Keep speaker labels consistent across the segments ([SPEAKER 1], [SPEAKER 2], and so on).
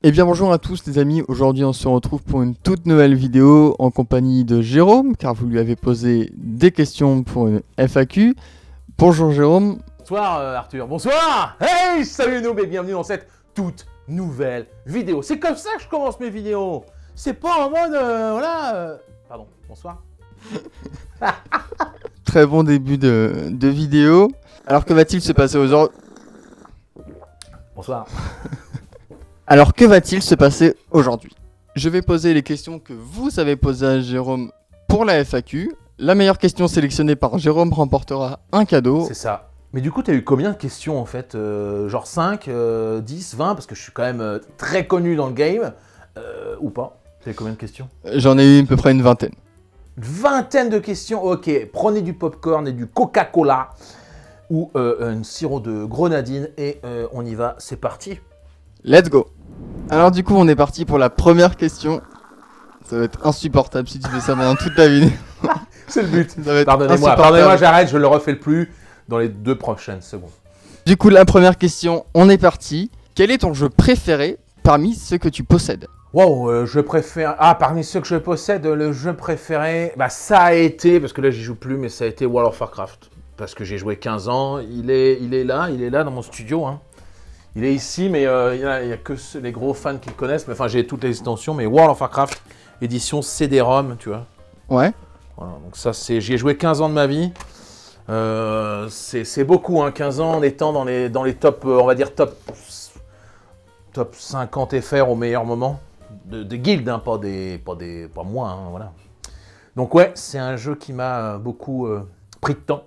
[SPEAKER 1] Eh bien bonjour à tous les amis, aujourd'hui on se retrouve pour une toute nouvelle vidéo en compagnie de Jérôme, car vous lui avez posé des questions pour une FAQ. Bonjour Jérôme.
[SPEAKER 2] Bonsoir Arthur, bonsoir. Hey, salut nous et bienvenue dans cette toute nouvelle vidéo. C'est comme ça que je commence mes vidéos. C'est pas en mode, Pardon, bonsoir.
[SPEAKER 1] Très bon début de vidéo. Alors que va-t-il se passer aujourd'hui?
[SPEAKER 2] Bonsoir.
[SPEAKER 1] Alors que va-t-il se passer aujourd'hui? Je vais poser les questions que vous avez posées à Jérôme pour la FAQ. La meilleure question sélectionnée par Jérôme remportera un cadeau.
[SPEAKER 2] C'est ça. Mais du coup, t'as eu combien de questions en fait genre 5, 10, 20, parce que je suis quand même très connu dans le game. Ou pas? T'as eu combien de questions?
[SPEAKER 1] J'en ai eu à peu près une vingtaine.
[SPEAKER 2] Une vingtaine de questions, ok. Prenez du popcorn et du Coca-Cola ou un sirop de grenadine et on y va, c'est parti.
[SPEAKER 1] Let's go. Alors du coup on est parti pour la première question. Ça va être insupportable si tu fais ça pendant toute ta vie.
[SPEAKER 2] C'est le but.
[SPEAKER 1] Ça va être
[SPEAKER 2] Pardonnez-moi, j'arrête, je le refais plus dans les 2 prochaines secondes.
[SPEAKER 1] Du coup la première question, on est parti. Quel est ton jeu préféré parmi ceux que tu possèdes?
[SPEAKER 2] Wow, je préfère... Ah, parmi ceux que je possède, le jeu préféré, bah ça a été, parce que là j'y joue plus, mais ça a été World of Warcraft. Parce que j'ai joué 15 ans, il est là dans mon studio, hein. Il est ici, mais il y a que les gros fans qui le connaissent. Mais enfin, j'ai toutes les extensions, mais World of Warcraft, édition CD-ROM, tu vois.
[SPEAKER 1] Ouais.
[SPEAKER 2] Voilà, donc ça, j'y ai joué 15 ans de ma vie. C'est beaucoup, hein, 15 ans en étant dans les top, on va dire top 50 FR au meilleur moment. De guildes, hein, pas moi, hein, voilà. Donc ouais, c'est un jeu qui m'a beaucoup pris de temps.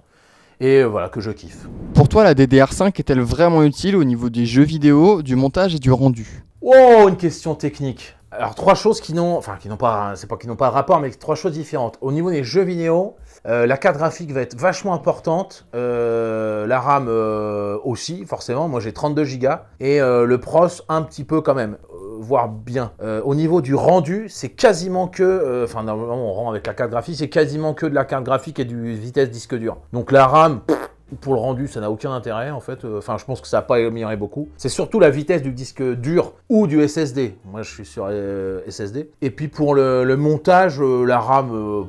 [SPEAKER 2] Et voilà, que je kiffe.
[SPEAKER 1] Pour toi, la DDR5 est-elle vraiment utile au niveau des jeux vidéo, du montage et du rendu?
[SPEAKER 2] Oh, une question technique. Alors, 3 choses qui n'ont pas de rapport, mais 3 choses différentes. Au niveau des jeux vidéo, la carte graphique va être vachement importante. La RAM aussi, forcément. Moi, j'ai 32 Go. Et le pros, un petit peu quand même. Voire bien. Au niveau du rendu, c'est quasiment que... normalement, on rend avec la carte graphique, c'est quasiment que de la carte graphique et du vitesse disque dur. Donc, la RAM... Pour le rendu, ça n'a aucun intérêt en fait. Je pense que ça n'a pas amélioré beaucoup. C'est surtout la vitesse du disque dur ou du SSD. Moi, je suis sur SSD. Et puis pour le montage, la RAM,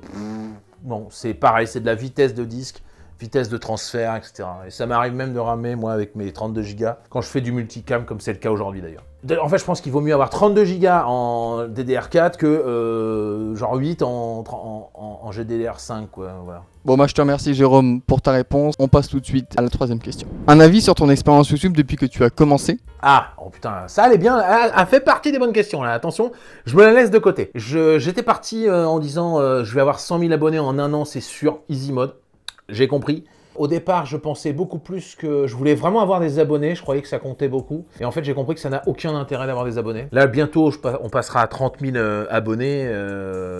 [SPEAKER 2] non, c'est pareil, c'est de la vitesse de disque, vitesse de transfert, etc. Et ça m'arrive même de ramer, moi, avec mes 32 Go, quand je fais du multicam, comme c'est le cas aujourd'hui d'ailleurs. En fait, je pense qu'il vaut mieux avoir 32 Go en DDR4 que genre 8 en GDDR5, quoi. Voilà.
[SPEAKER 1] Bon, moi je te remercie Jérôme pour ta réponse. On passe tout de suite à la troisième question. Un avis sur ton expérience YouTube depuis que tu as commencé?
[SPEAKER 2] Ah, oh putain, ça allait bien, elle fait partie des bonnes questions là, attention, je me la laisse de côté. J'étais parti en disant je vais avoir 100 000 abonnés en un an, c'est sûr, easy mode, j'ai compris. Au départ, je pensais beaucoup plus que je voulais vraiment avoir des abonnés, je croyais que ça comptait beaucoup. Et en fait, j'ai compris que ça n'a aucun intérêt d'avoir des abonnés. Là, bientôt, on passera à 30 000 abonnés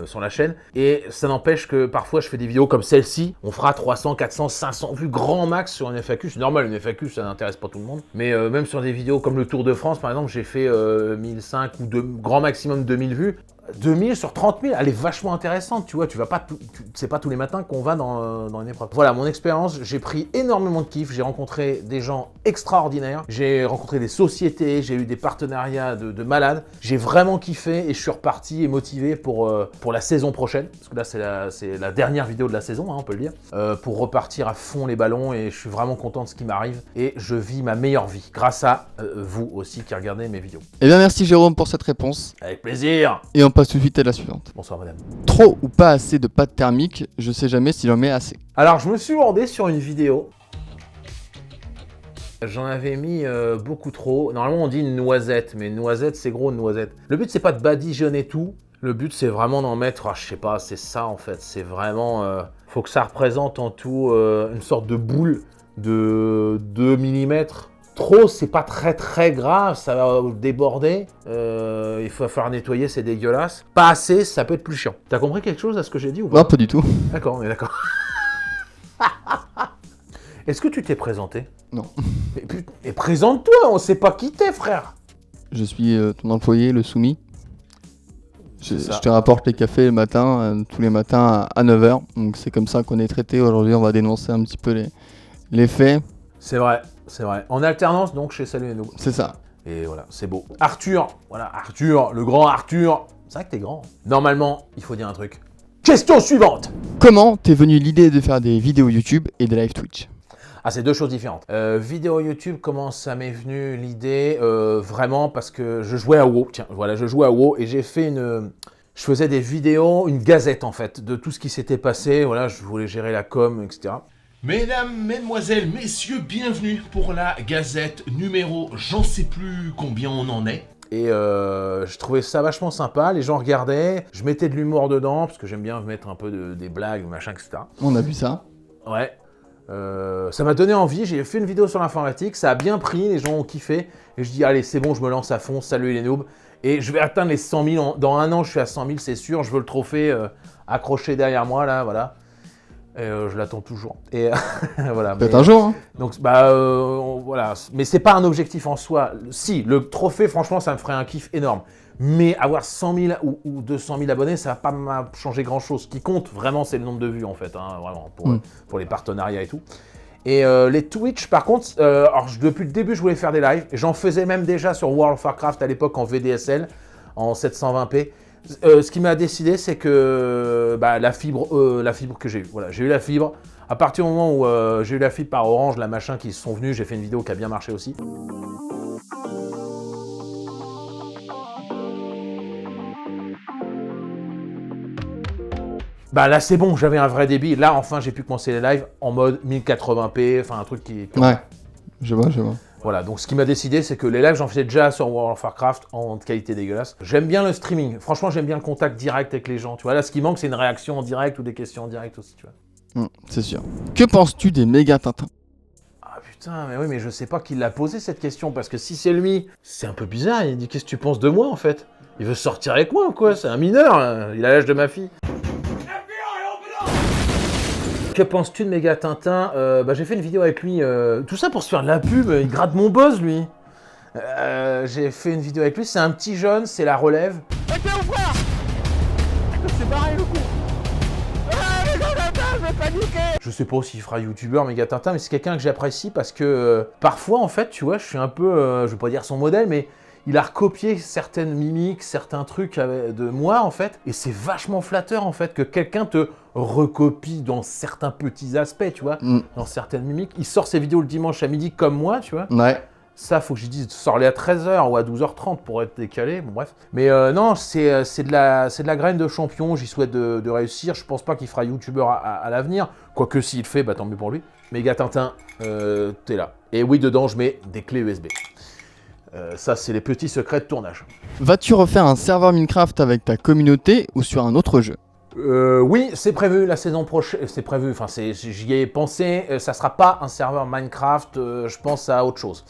[SPEAKER 2] sur la chaîne. Et ça n'empêche que parfois, je fais des vidéos comme celle-ci. On fera 300, 400, 500 vues grand max sur une FAQ. C'est normal, une FAQ, ça n'intéresse pas tout le monde. Mais même sur des vidéos comme le Tour de France, par exemple, j'ai fait 1005 ou grand maximum 2000 vues. 2000 sur 30 000, elle est vachement intéressante, tu vois, c'est pas tous les matins qu'on va dans une épreuve. Voilà, mon expérience, j'ai pris énormément de kiff, j'ai rencontré des gens extraordinaires, j'ai rencontré des sociétés, j'ai eu des partenariats de malades, j'ai vraiment kiffé et je suis reparti et motivé pour la saison prochaine, parce que là c'est la dernière vidéo de la saison, hein, on peut le dire, pour repartir à fond les ballons et je suis vraiment content de ce qui m'arrive et je vis ma meilleure vie, grâce à vous aussi qui regardez mes vidéos.
[SPEAKER 1] Eh bien merci Jérôme pour cette réponse.
[SPEAKER 2] Avec plaisir.
[SPEAKER 1] Et on passe tout de suite à la suivante.
[SPEAKER 2] Bonsoir madame.
[SPEAKER 1] Trop ou pas assez de pâte thermique, je sais jamais s'il en met assez.
[SPEAKER 2] Alors je me suis rendé sur une vidéo. J'en avais mis beaucoup trop. Normalement on dit une noisette, mais une noisette c'est gros une noisette. Le but c'est pas de badigeonner tout. Le but c'est vraiment d'en mettre, je sais pas, c'est ça en fait. C'est vraiment, faut que ça représente en tout une sorte de boule de 2 mm. Trop, c'est pas très grave, ça va déborder. Il va falloir nettoyer, c'est dégueulasse. Pas assez, ça peut être plus chiant. T'as compris quelque chose à ce que j'ai dit ou pas?
[SPEAKER 1] Non, pas du tout.
[SPEAKER 2] D'accord, on est d'accord. Est-ce que tu t'es présenté?
[SPEAKER 1] Non.
[SPEAKER 2] Et présente-toi, on sait pas qui t'es, frère.
[SPEAKER 1] Je suis ton employé, le soumis. Je te rapporte les cafés le matin, tous les matins à 9h. Donc c'est comme ça qu'on est traité. Aujourd'hui, on va dénoncer un petit peu les faits.
[SPEAKER 2] C'est vrai. En alternance, donc, chez Salut et nous.
[SPEAKER 1] C'est ça.
[SPEAKER 2] Et voilà, c'est beau. Arthur, voilà, Arthur, le grand Arthur. C'est vrai que t'es grand. Normalement, il faut dire un truc. Question suivante.
[SPEAKER 1] Comment t'es venu l'idée de faire des vidéos YouTube et des live Twitch?
[SPEAKER 2] Ah, c'est deux choses différentes. Vidéo YouTube, comment ça m'est venu l'idée? Vraiment parce que je jouais à WoW. Tiens, voilà, je jouais à WoW et j'ai fait je faisais des vidéos, une gazette en fait, de tout ce qui s'était passé. Voilà, je voulais gérer la com, etc.
[SPEAKER 3] Mesdames, mesdemoiselles, messieurs, bienvenue pour la gazette numéro j'en sais plus combien on en est.
[SPEAKER 2] Et je trouvais ça vachement sympa, les gens regardaient, je mettais de l'humour dedans, parce que j'aime bien mettre un peu des blagues, machin, etc.
[SPEAKER 1] On a vu ça.
[SPEAKER 2] Ouais. Ça m'a donné envie, j'ai fait une vidéo sur l'informatique, ça a bien pris, les gens ont kiffé, et je dis allez c'est bon, je me lance à fond, salut les noobs, et je vais atteindre les 100 000, dans un an je suis à 100 000 c'est sûr, je veux le trophée accroché derrière moi là, voilà. Et je l'attends toujours. Et voilà.
[SPEAKER 1] Peut-être un jour, hein.
[SPEAKER 2] Donc voilà, mais c'est pas un objectif en soi. Si, le trophée franchement ça me ferait un kiff énorme. Mais avoir 100 000 ou 200 000 abonnés, ça va pas changer grand-chose. Ce qui compte vraiment, c'est le nombre de vues, en fait, hein, vraiment, pour les partenariats et tout. Et les Twitch, par contre, depuis le début, je voulais faire des lives. J'en faisais même déjà sur World of Warcraft à l'époque en VDSL, en 720p. Ce qui m'a décidé, c'est que la fibre que j'ai eue. Voilà, j'ai eu la fibre. À partir du moment où j'ai eu la fibre par Orange, la machin qui sont venus, j'ai fait une vidéo qui a bien marché aussi. Bah là c'est bon, j'avais un vrai débit. Là enfin j'ai pu commencer les lives en mode 1080p, enfin un truc qui...
[SPEAKER 1] Ouais, je vois.
[SPEAKER 2] Voilà, donc ce qui m'a décidé c'est que les lives j'en faisais déjà sur World of Warcraft en qualité dégueulasse. J'aime bien le streaming, franchement j'aime bien le contact direct avec les gens. Tu vois, là ce qui manque c'est une réaction en direct ou des questions en direct aussi, tu vois.
[SPEAKER 1] C'est sûr. Que penses-tu des méga Tintins?
[SPEAKER 2] Ah putain, mais oui, mais je sais pas qui l'a posé cette question, parce que si c'est lui, c'est un peu bizarre, il dit qu'est-ce que tu penses de moi en fait? Il veut sortir avec moi ou quoi? C'est un mineur, hein. Il a l'âge de ma fille. Que penses-tu de Méga Tintin? J'ai fait une vidéo avec lui, tout ça pour se faire de la pub, il gratte mon buzz lui. J'ai fait une vidéo avec lui, c'est un petit jeune, c'est la relève. Ok mon frère, c'est pareil le coup. Méga Tintin, je vais paniquer. Je sais pas s'il fera youtubeur Méga Tintin, mais c'est quelqu'un que j'apprécie parce que parfois en fait, tu vois, je suis un peu, je vais pas dire son modèle, mais il a recopié certaines mimiques, certains trucs de moi en fait, et c'est vachement flatteur en fait que quelqu'un te recopie dans certains petits aspects, tu vois, dans certaines mimiques. Il sort ses vidéos le dimanche à midi comme moi, tu vois.
[SPEAKER 1] Ouais.
[SPEAKER 2] Ça, faut que je dise, sors-les à 13h ou à 12h30 pour être décalé, bon bref. Mais non, c'est de la graine de champion, j'y souhaite de réussir. Je pense pas qu'il fera youtubeur à l'avenir, quoique s'il le fait, bah tant mieux pour lui. Méga Tintin, t'es là. Et oui, dedans, je mets des clés USB. Ça, c'est les petits secrets de tournage.
[SPEAKER 1] Vas-tu refaire un serveur Minecraft avec ta communauté ou sur un autre jeu?
[SPEAKER 2] Oui, c'est prévu la saison prochaine. C'est prévu, enfin, j'y ai pensé. Ça sera pas un serveur Minecraft, je pense à autre chose.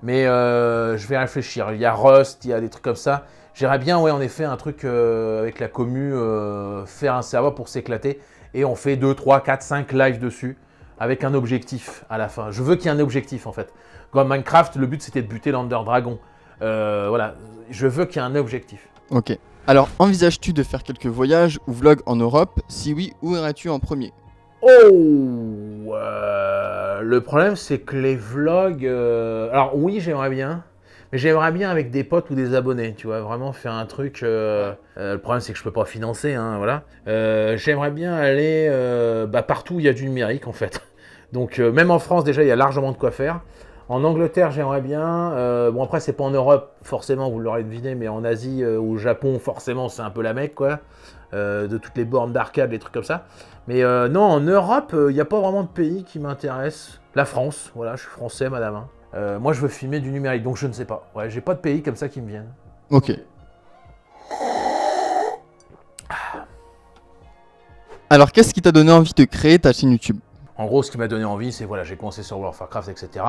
[SPEAKER 2] Mais je vais réfléchir. Il y a Rust, il y a des trucs comme ça. J'aimerais bien, ouais, en effet, un truc avec la commu, faire un serveur pour s'éclater. Et on fait 2, 3, 4, 5 lives dessus, avec un objectif à la fin. Je veux qu'il y ait un objectif, en fait. Comme Minecraft, le but, c'était de buter l'Ender Dragon. Voilà, je veux qu'il y ait un objectif.
[SPEAKER 1] Ok. Alors, envisages-tu de faire quelques voyages ou vlogs en Europe? Si oui, où irais-tu en premier?
[SPEAKER 2] Oh, le problème, c'est que les vlogs... Alors oui, j'aimerais bien. Mais j'aimerais bien avec des potes ou des abonnés, tu vois, vraiment faire un truc... le problème, c'est que je peux pas financer, hein, voilà. J'aimerais bien aller partout où il y a du numérique, en fait. Donc, même en France, déjà, il y a largement de quoi faire. En Angleterre, j'aimerais bien. Bon, après, c'est pas en Europe, forcément, vous l'aurez deviné, mais en Asie ou au Japon, forcément, c'est un peu la Mecque, quoi. De toutes les bornes d'arcade, les trucs comme ça. Mais non, en Europe, il n'y a pas vraiment de pays qui m'intéresse. La France, voilà, je suis français, madame. Hein. Moi, je veux filmer du numérique, donc je ne sais pas. Ouais, j'ai pas de pays comme ça qui me viennent.
[SPEAKER 1] Ok. Alors, qu'est-ce qui t'a donné envie de créer ta chaîne YouTube?
[SPEAKER 2] En gros, ce qui m'a donné envie, c'est voilà, j'ai commencé sur World of Warcraft, etc.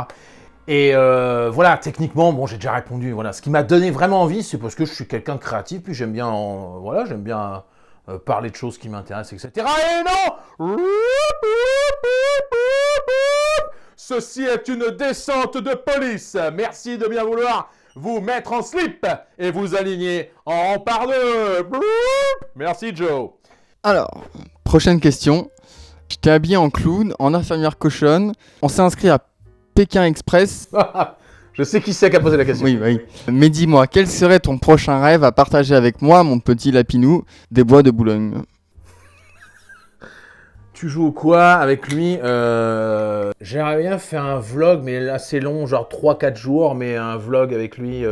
[SPEAKER 2] Et voilà, techniquement, bon, j'ai déjà répondu. Voilà, ce qui m'a donné vraiment envie, c'est parce que je suis quelqu'un de créatif, puis j'aime bien, j'aime bien parler de choses qui m'intéressent, etc. Et non, ceci est une descente de police. Merci de bien vouloir vous mettre en slip et vous aligner en rang par deux. Merci Joe.
[SPEAKER 1] Alors, prochaine question. Je t'ai habillé en clown, en infirmière cochonne. On s'est inscrit à Pékin Express.
[SPEAKER 2] Je sais qui c'est qui a posé la question.
[SPEAKER 1] Oui, oui. Mais dis-moi, quel serait ton prochain rêve à partager avec moi, mon petit Lapinou, des bois de Boulogne?
[SPEAKER 2] Tu joues quoi avec lui? J'aimerais bien faire un vlog, mais assez long, genre 3-4 jours, mais un vlog avec lui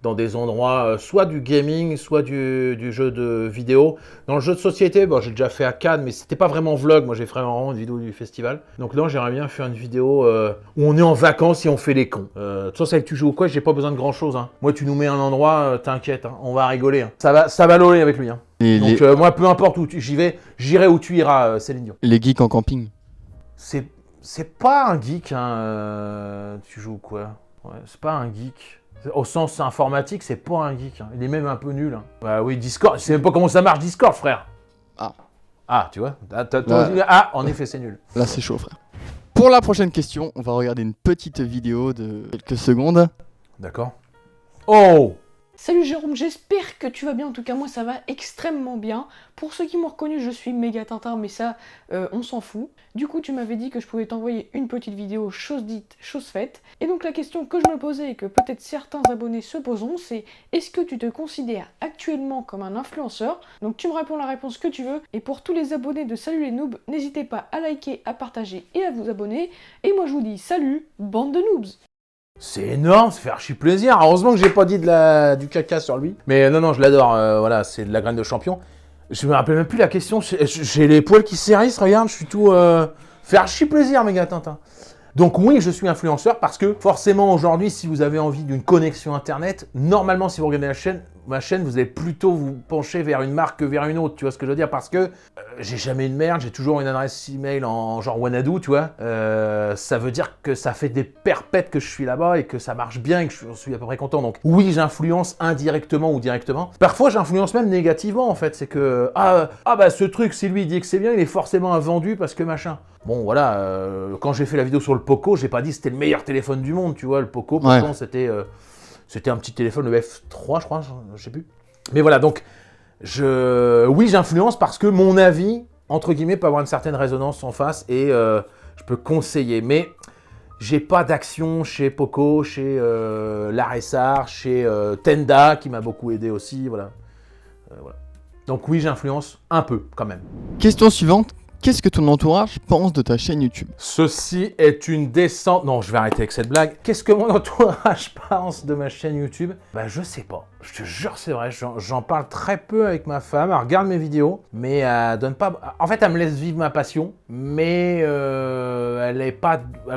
[SPEAKER 2] dans des endroits, soit du gaming, soit du jeu de vidéo. Dans le jeu de société, bon, j'ai déjà fait à Cannes, mais c'était pas vraiment vlog, moi j'ai fait vraiment une vidéo du festival. Donc non, j'aimerais bien faire une vidéo où on est en vacances et on fait les cons. De toute façon, c'est que tu joues au quoi, j'ai pas besoin de grand chose. Hein. Moi, tu nous mets un endroit, t'inquiète, hein, on va rigoler. Hein. Ça va loler avec lui. Hein. Donc moi, peu importe où j'y vais, j'irai où tu iras, Céline Dion.
[SPEAKER 1] Les geeks en camping.
[SPEAKER 2] C'est pas un geek, hein. Tu joues quoi? Ouais, c'est pas un geek. Au sens informatique, c'est pas un geek. Hein. Il est même un peu nul. Hein. Bah oui, Discord. Je sais même pas comment ça marche, Discord, frère. Ah, tu vois. Ah, en effet, c'est nul.
[SPEAKER 1] Là, c'est chaud, frère. Pour la prochaine question, on va regarder une petite vidéo de quelques secondes.
[SPEAKER 2] D'accord. Oh!
[SPEAKER 4] Salut Jérôme, j'espère que tu vas bien, en tout cas moi ça va extrêmement bien. Pour ceux qui m'ont reconnu, je suis méga Tintin, mais ça, on s'en fout. Du coup, tu m'avais dit que je pouvais t'envoyer une petite vidéo, chose dite, chose faite. Et donc la question que je me posais et que peut-être certains abonnés se poseront, c'est est-ce que tu te considères actuellement comme un influenceur? Donc tu me réponds la réponse que tu veux. Et pour tous les abonnés de Salut les Noobs, n'hésitez pas à liker, à partager et à vous abonner. Et moi je vous dis salut, bande de noobs!
[SPEAKER 2] C'est énorme, ça fait archi plaisir. Heureusement que j'ai pas dit du caca sur lui. Mais non, je l'adore. Voilà, c'est de la graine de champion. Je me rappelle même plus la question. J'ai les poils qui s'hérissent, regarde, je suis tout... Fait archi plaisir, méga Tintin. Donc oui, je suis influenceur parce que forcément aujourd'hui, si vous avez envie d'une connexion internet, normalement si vous regardez ma chaîne, vous allez plutôt vous pencher vers une marque que vers une autre, tu vois ce que je veux dire? Parce que j'ai jamais de merde, j'ai toujours une adresse email en genre Wanadu, tu vois. Ça veut dire que ça fait des perpètes que je suis là-bas et que ça marche bien et que je suis à peu près content. Donc oui, j'influence indirectement ou directement. Parfois, j'influence même négativement en fait. C'est que bah ce truc, si lui il dit que c'est bien, il est forcément vendu parce que machin. Bon voilà, quand j'ai fait la vidéo sur le Poco, j'ai pas dit que c'était le meilleur téléphone du monde, tu vois, le Poco, pourtant c'était un petit téléphone, le F3 je crois, je sais plus. Mais voilà, donc oui j'influence parce que mon avis, entre guillemets, peut avoir une certaine résonance en face et je peux conseiller, mais j'ai pas d'action chez Poco, chez Laressar, chez Tenda qui m'a beaucoup aidé aussi, voilà. Donc oui j'influence un peu quand même.
[SPEAKER 1] Question suivante. Qu'est-ce que ton entourage pense de ta chaîne YouTube?
[SPEAKER 2] Ceci est une descente... Non, je vais arrêter avec cette blague. Qu'est-ce que mon entourage pense de ma chaîne YouTube? Bah, je sais pas. Je te jure, c'est vrai. J'en parle très peu avec ma femme. Elle regarde mes vidéos, mais elle donne pas... En fait, elle me laisse vivre ma passion, mais elle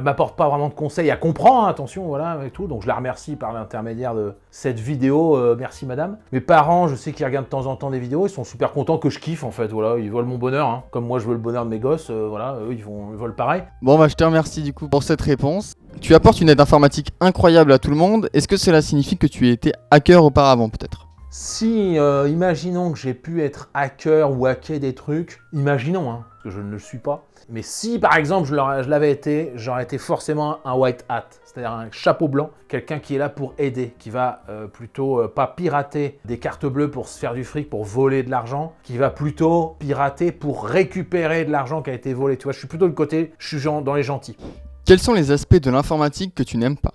[SPEAKER 2] m'apporte pas vraiment de conseils. Elle comprend, hein, attention, voilà, et tout. Donc, je la remercie par l'intermédiaire de cette vidéo. Merci, madame. Mes parents, je sais qu'ils regardent de temps en temps des vidéos. Ils sont super contents que je kiffe, en fait. Voilà, ils veulent mon bonheur, hein. Comme moi, je veux le bonheur de mes gosses, voilà, eux ils veulent pareil.
[SPEAKER 1] Bon bah je te remercie du coup pour cette réponse. Tu apportes une aide informatique incroyable à tout le monde. Est-ce que cela signifie que tu étais hacker auparavant peut-être?
[SPEAKER 2] Si, imaginons que j'ai pu être hacker ou hacker des trucs, imaginons, hein, parce que je ne le suis pas. Mais si par exemple je l'avais été, j'aurais été forcément un white hat, c'est-à-dire un chapeau blanc, quelqu'un qui est là pour aider, qui va plutôt pas pirater des cartes bleues pour se faire du fric, pour voler de l'argent, qui va plutôt pirater pour récupérer de l'argent qui a été volé. Tu vois, je suis plutôt je suis dans les gentils.
[SPEAKER 1] Quels sont les aspects de l'informatique que tu n'aimes pas?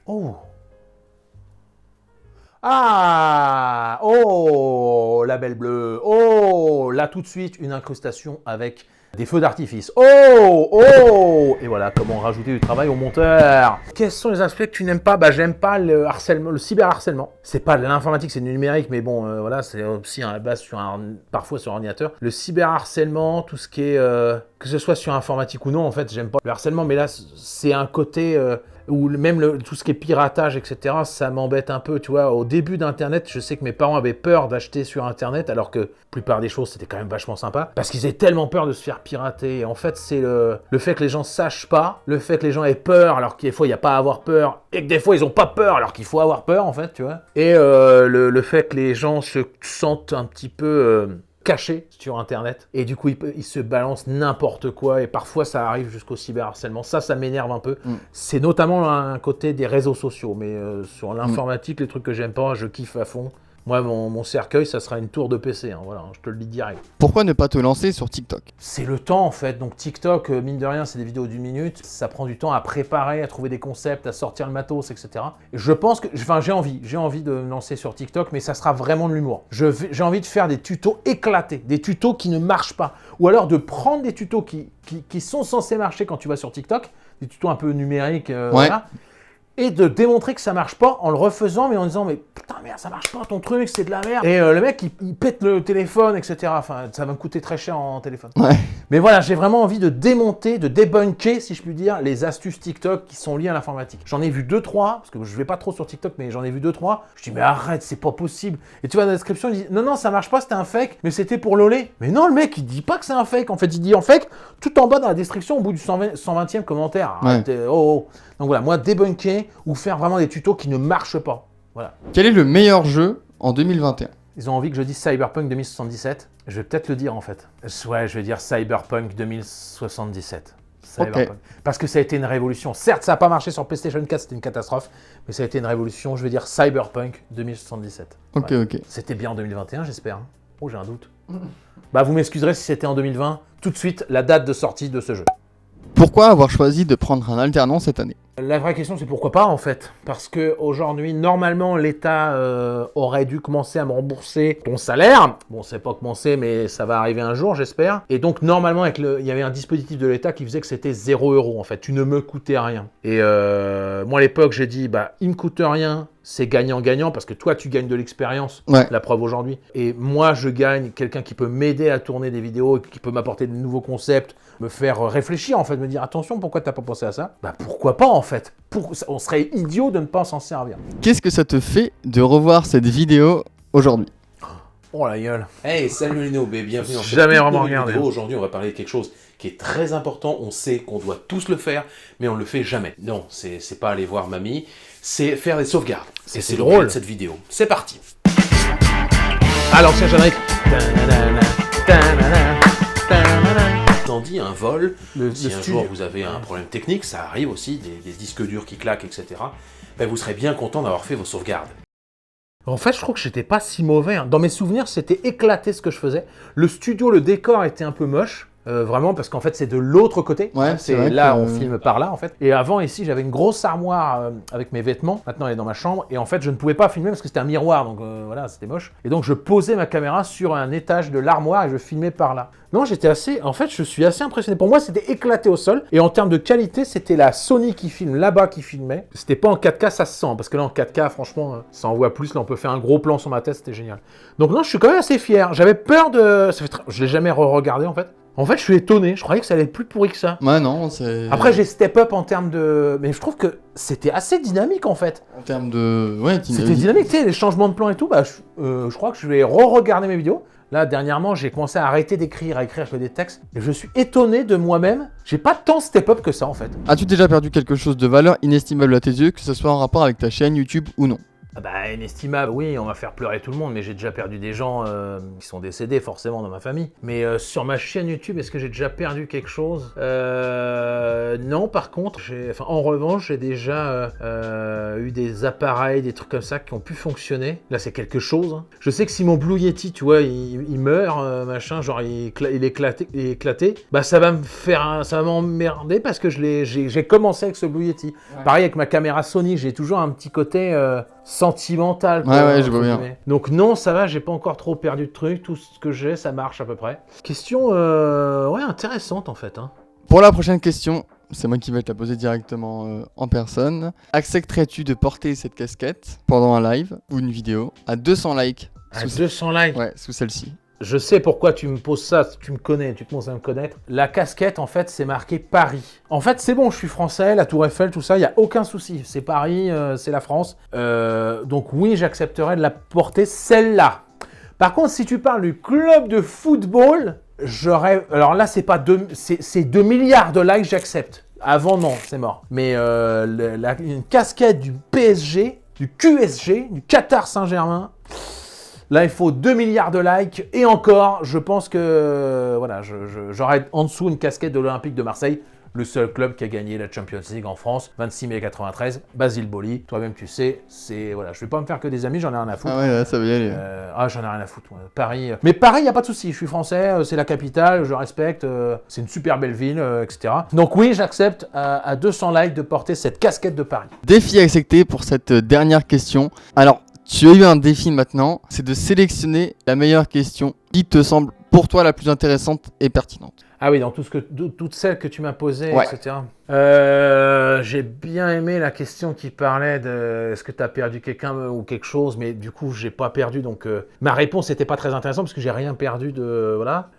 [SPEAKER 2] Oh! Ah! Oh! La belle bleue! Oh! Là tout de suite, une incrustation avec des feux d'artifice. Oh! Oh! Et voilà, comment rajouter du travail au monteur. Quels sont les aspects que tu n'aimes pas? Bah, j'aime pas le harcèlement, le cyberharcèlement. C'est pas de l'informatique, c'est du numérique, mais bon, voilà, c'est aussi à la base parfois sur ordinateur. Le cyberharcèlement, tout ce qui est, que ce soit sur informatique ou non, en fait, j'aime pas le harcèlement, mais là, c'est un côté... ou même tout ce qui est piratage, etc., ça m'embête un peu, tu vois. Au début d'Internet, je sais que mes parents avaient peur d'acheter sur Internet, alors que la plupart des choses, c'était quand même vachement sympa, parce qu'ils avaient tellement peur de se faire pirater. Et en fait, c'est le fait que les gens sachent pas, le fait que les gens aient peur, alors que des fois, il n'y a pas à avoir peur, et que des fois, ils ont pas peur, alors qu'il faut avoir peur, en fait, tu vois. Et le fait que les gens se sentent un petit peu... cachés sur Internet, et du coup ils se balancent n'importe quoi, et parfois ça arrive jusqu'au cyberharcèlement. Ça m'énerve un peu. C'est notamment un côté des réseaux sociaux, mais sur l'informatique, les trucs que j'aime pas, je kiffe à fond. Moi, mon cercueil, ça sera une tour de PC, hein, voilà, je te le dis direct.
[SPEAKER 1] Pourquoi ne pas te lancer sur TikTok?
[SPEAKER 2] C'est le temps en fait, donc TikTok, mine de rien, c'est des vidéos d'1 minute, ça prend du temps à préparer, à trouver des concepts, à sortir le matos, etc. Et je pense que, enfin j'ai envie de me lancer sur TikTok, mais ça sera vraiment de l'humour. J'ai envie de faire des tutos éclatés, des tutos qui ne marchent pas, ou alors de prendre des tutos qui sont censés marcher quand tu vas sur TikTok, des tutos un peu numériques, voilà, et de démontrer que ça marche pas en le refaisant, mais en disant mais putain merde, ça marche pas ton truc, c'est de la merde. Et le mec il pète le téléphone, etc. Enfin, ça va me coûter très cher en téléphone.
[SPEAKER 1] Ouais.
[SPEAKER 2] Mais voilà, j'ai vraiment envie de démonter, de débunker, si je puis dire, les astuces TikTok qui sont liées à l'informatique. J'en ai vu 2-3, parce que je vais pas trop sur TikTok, mais j'en ai vu 2-3. Je dis mais arrête, c'est pas possible. Et tu vois dans la description, il dit non, ça marche pas, c'était un fake, mais c'était pour l'olé. Mais non, le mec il dit pas que c'est un fake. En fait, il dit en fake tout en bas dans la description, au bout du 120e commentaire. Arrête, oh. Donc voilà, moi débunker ou faire vraiment des tutos qui ne marchent pas. Voilà.
[SPEAKER 1] Quel est le meilleur jeu en 2021?
[SPEAKER 2] Ils ont envie que je dise Cyberpunk 2077. Je vais peut-être le dire en fait. Ouais, je vais dire Cyberpunk 2077. Cyberpunk.
[SPEAKER 1] Ok.
[SPEAKER 2] Parce que ça a été une révolution. Certes, ça n'a pas marché sur PlayStation 4, c'était une catastrophe. Mais ça a été une révolution. Je vais dire Cyberpunk 2077.
[SPEAKER 1] Ok,
[SPEAKER 2] Ouais.
[SPEAKER 1] ok.
[SPEAKER 2] C'était bien en 2021, j'espère. Oh, j'ai un doute. Bah, vous m'excuserez si c'était en 2020. Tout de suite, la date de sortie de ce jeu.
[SPEAKER 1] Pourquoi avoir choisi de prendre un alternant cette année?
[SPEAKER 2] La vraie question, c'est pourquoi pas en fait. Parce qu'aujourd'hui, normalement, l'État aurait dû commencer à me rembourser ton salaire. Bon, c'est pas commencé, mais ça va arriver un jour, j'espère. Et donc, normalement, il y avait un dispositif de l'État qui faisait que c'était 0 € en fait. Tu ne me coûtais rien. Et moi, à l'époque, j'ai dit, bah, il me coûte rien. C'est gagnant-gagnant parce que toi, tu gagnes de l'expérience.
[SPEAKER 1] Ouais.
[SPEAKER 2] La preuve aujourd'hui. Et moi, je gagne quelqu'un qui peut m'aider à tourner des vidéos, qui peut m'apporter de nouveaux concepts, me faire réfléchir en fait, me dire attention, pourquoi t'as pas pensé à ça? Bah pourquoi pas en fait? On serait idiot de ne pas s'en servir.
[SPEAKER 1] Qu'est-ce que ça te fait de revoir cette vidéo aujourd'hui?
[SPEAKER 2] Oh la gueule.
[SPEAKER 5] Hey, salut Lino, bienvenue dans cette
[SPEAKER 2] Jamais
[SPEAKER 5] toute
[SPEAKER 2] vraiment
[SPEAKER 5] nouvelle
[SPEAKER 2] regardé.
[SPEAKER 5] vidéo. Aujourd'hui, on va parler de quelque chose qui est très important. On sait qu'on doit tous le faire, mais on le fait jamais. Non, c'est pas aller voir mamie, c'est faire des sauvegardes. Et c'est
[SPEAKER 2] drôle.
[SPEAKER 5] l'objet de cette vidéo. C'est parti.
[SPEAKER 2] Alors c'est générique.
[SPEAKER 5] Tandis un vol, si un
[SPEAKER 2] studio.
[SPEAKER 5] jour vous avez un problème technique, ça arrive aussi, des disques durs qui claquent, etc. Ben, vous serez bien content d'avoir fait vos sauvegardes.
[SPEAKER 2] En fait, je trouve que j'étais pas si mauvais. Dans mes souvenirs, c'était éclaté ce que je faisais. Le studio, le décor était un peu moche. Vraiment, parce qu'en fait, c'est de l'autre côté.
[SPEAKER 1] Ouais, c'est vrai
[SPEAKER 2] là,
[SPEAKER 1] que-
[SPEAKER 2] on filme par là, en fait. Et avant, ici, j'avais une grosse armoire avec mes vêtements. Maintenant, elle est dans ma chambre. Et en fait, je ne pouvais pas filmer parce que c'était un miroir. Donc voilà, c'était moche. Et donc, je posais ma caméra sur un étage de l'armoire et je filmais par là. Non, j'étais assez... En fait, je suis assez impressionné. Pour moi, c'était éclaté au sol. Et en termes de qualité, c'était la Sony qui filme là-bas qui filmait. C'était pas en 4K, ça se sent. Parce que là, en 4K, franchement, ça en voit plus. Là, on peut faire un gros plan sur ma tête. C'était génial. Donc non, je suis quand même assez fier. J'avais peur de... Je l'ai jamais re-regardé, en fait. En fait, je suis étonné. Je croyais que ça allait être plus pourri que ça.
[SPEAKER 1] Ouais, non, c'est.
[SPEAKER 2] Après, j'ai step up en termes de... Mais je trouve que c'était assez dynamique, en fait.
[SPEAKER 1] En termes de. Ouais,
[SPEAKER 2] C'était dynamique, tu sais, les changements de plan et tout. Bah, je crois que je vais re-regarder mes vidéos. Là, dernièrement, j'ai commencé à arrêter d'écrire, à écrire des textes. Et je suis étonné de moi-même. J'ai pas tant step up que ça, en fait.
[SPEAKER 1] As-tu déjà perdu quelque chose de valeur inestimable à tes yeux, que ce soit en rapport avec ta chaîne YouTube ou non?
[SPEAKER 2] Ah bah, inestimable, oui, on va faire pleurer tout le monde, mais j'ai déjà perdu des gens qui sont décédés, forcément, dans ma famille. Mais sur ma chaîne YouTube, est-ce que j'ai déjà perdu quelque chose? Non, par contre, en revanche, j'ai déjà eu des appareils, des trucs comme ça qui ont pu fonctionner. Là, c'est quelque chose. Hein. Je sais que si mon Blue Yeti, tu vois, il meurt, machin, genre il est éclaté, bah ça va me faire, ça va m'emmerder parce que j'ai commencé avec ce Blue Yeti. Ouais. Pareil avec ma caméra Sony, j'ai toujours un petit côté sentimental. Quoi,
[SPEAKER 1] ouais, je vois bien.
[SPEAKER 2] Donc non, ça va, j'ai pas encore trop perdu de trucs. Tout ce que j'ai, ça marche à peu près. Question, ouais, intéressante en fait. Hein.
[SPEAKER 1] Pour la prochaine question, c'est moi qui vais te la poser directement en personne. Accepterais-tu de porter cette casquette pendant un live ou une vidéo à 200 likes?
[SPEAKER 2] À 200 likes?
[SPEAKER 1] Ouais, sous celle-ci.
[SPEAKER 2] Je sais pourquoi tu me poses ça, tu me connais, tu commences à me connaître. La casquette, en fait, c'est marqué Paris. En fait, c'est bon, je suis français, la Tour Eiffel, tout ça, il n'y a aucun souci. C'est Paris, c'est la France. Donc oui, j'accepterais de la porter, celle-là. Par contre, si tu parles du club de football, j'aurais... Alors là, c'est pas 2 milliards de likes, j'accepte. Avant, non, c'est mort. Mais une casquette du PSG, du QSG, du Qatar Saint-Germain... Là, il faut 2 milliards de likes. Et encore, je pense que voilà, j'aurais en dessous une casquette de l'Olympique de Marseille. le seul club qui a gagné la Champions League en France, 26 mai 93, Basile Boli. Toi-même, tu sais, c'est voilà, je vais pas me faire que des amis, j'en ai rien à foutre.
[SPEAKER 1] Ah ouais, là, ça va y aller.
[SPEAKER 2] J'en ai rien à foutre. Moi. Paris, mais Paris, il y a pas de souci. Je suis français, c'est la capitale, je respecte. C'est une super belle ville, etc. Donc oui, j'accepte à 200 likes de porter cette casquette de Paris.
[SPEAKER 1] Défi accepté pour cette dernière question. Alors, tu as eu un défi maintenant, c'est de sélectionner la meilleure question qui te semble pour toi la plus intéressante et pertinente.
[SPEAKER 2] Ah oui, dans toutes celles que tu m'as posées,
[SPEAKER 1] Ouais.
[SPEAKER 2] etc. J'ai bien aimé la question qui parlait de est-ce que tu as perdu quelqu'un ou quelque chose, mais du coup, j'ai pas perdu, donc ma réponse n'était pas très intéressante parce que j'ai rien perdu de... Voilà.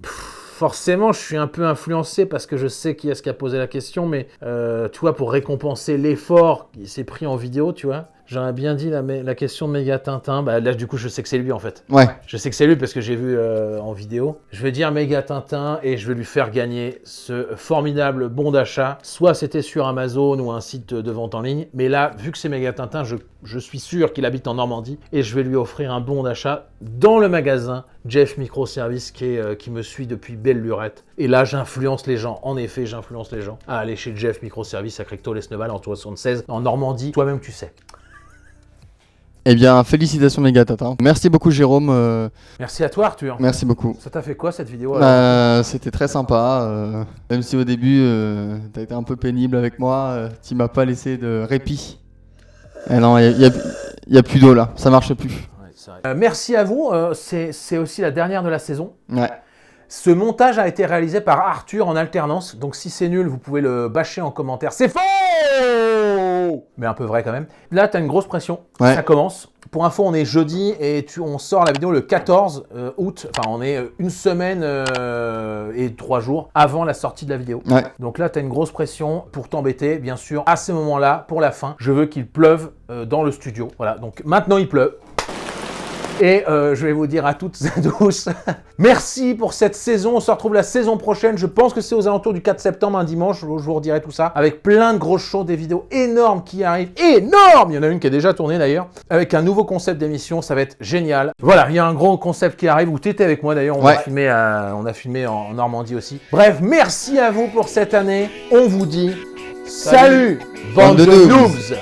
[SPEAKER 2] Forcément, je suis un peu influencé parce que je sais qui est-ce qui a posé la question, mais tu vois, pour récompenser l'effort qui s'est pris en vidéo, tu vois, j'aurais bien dit la question de Méga Tintin. Bah, là, du coup, je sais que c'est lui, en fait.
[SPEAKER 1] Ouais.
[SPEAKER 2] Je sais que c'est lui parce que j'ai vu en vidéo. Je vais dire Méga Tintin et je vais lui faire gagner ce formidable bon d'achat. Soit c'était sur Amazon ou un site de vente en ligne, mais là, vu que c'est Méga Tintin, je suis sûr qu'il habite en Normandie et je vais lui offrir un bon d'achat dans le magasin Jeff Microservice qui me suit depuis belle lurette. Et là, j'influence les gens. En effet, j'influence les gens à aller chez Jeff Microservice à Cricto-les-Sneval en 76 en Normandie. Toi-même, tu sais.
[SPEAKER 1] Eh bien, félicitations Méga Tintin. Merci beaucoup Jérôme.
[SPEAKER 2] Merci à toi, Arthur.
[SPEAKER 1] Merci beaucoup.
[SPEAKER 2] Ça t'a fait quoi cette vidéo alors
[SPEAKER 1] C'était très sympa. Même si au début, t'as été un peu pénible avec moi, tu m'as pas laissé de répit. Eh non, il y a plus d'eau là, ça marche plus.
[SPEAKER 2] Ouais, c'est vrai. Merci à vous. C'est aussi la dernière de la saison.
[SPEAKER 1] Ouais.
[SPEAKER 2] Ce montage a été réalisé par Arthur en alternance, donc si c'est nul, vous pouvez le bâcher en commentaire. C'est faux! Mais un peu vrai quand même. Là, tu as une grosse pression,
[SPEAKER 1] Ouais.
[SPEAKER 2] ça commence. Pour info, on est jeudi et on sort la vidéo le 14 août. Enfin, on est une semaine et 3 jours avant la sortie de la vidéo.
[SPEAKER 1] Ouais.
[SPEAKER 2] Donc là, tu as une grosse pression pour t'embêter, bien sûr. À ce moment-là, pour la fin, je veux qu'il pleuve dans le studio. Voilà, donc maintenant il pleut. Et je vais vous dire à toutes et tous, merci pour cette saison. On se retrouve la saison prochaine. Je pense que c'est aux alentours du 4 septembre, un dimanche. Je vous redirai tout ça. Avec plein de grosses choses, des vidéos énormes qui arrivent. Énormes! Il y en a une qui est déjà tournée d'ailleurs. Avec un nouveau concept d'émission. Ça va être génial. Voilà, il y a un gros concept qui arrive où tu étais avec moi d'ailleurs. On a filmé en Normandie aussi. Bref, merci à vous pour cette année. On vous dit salut, bande de noobs!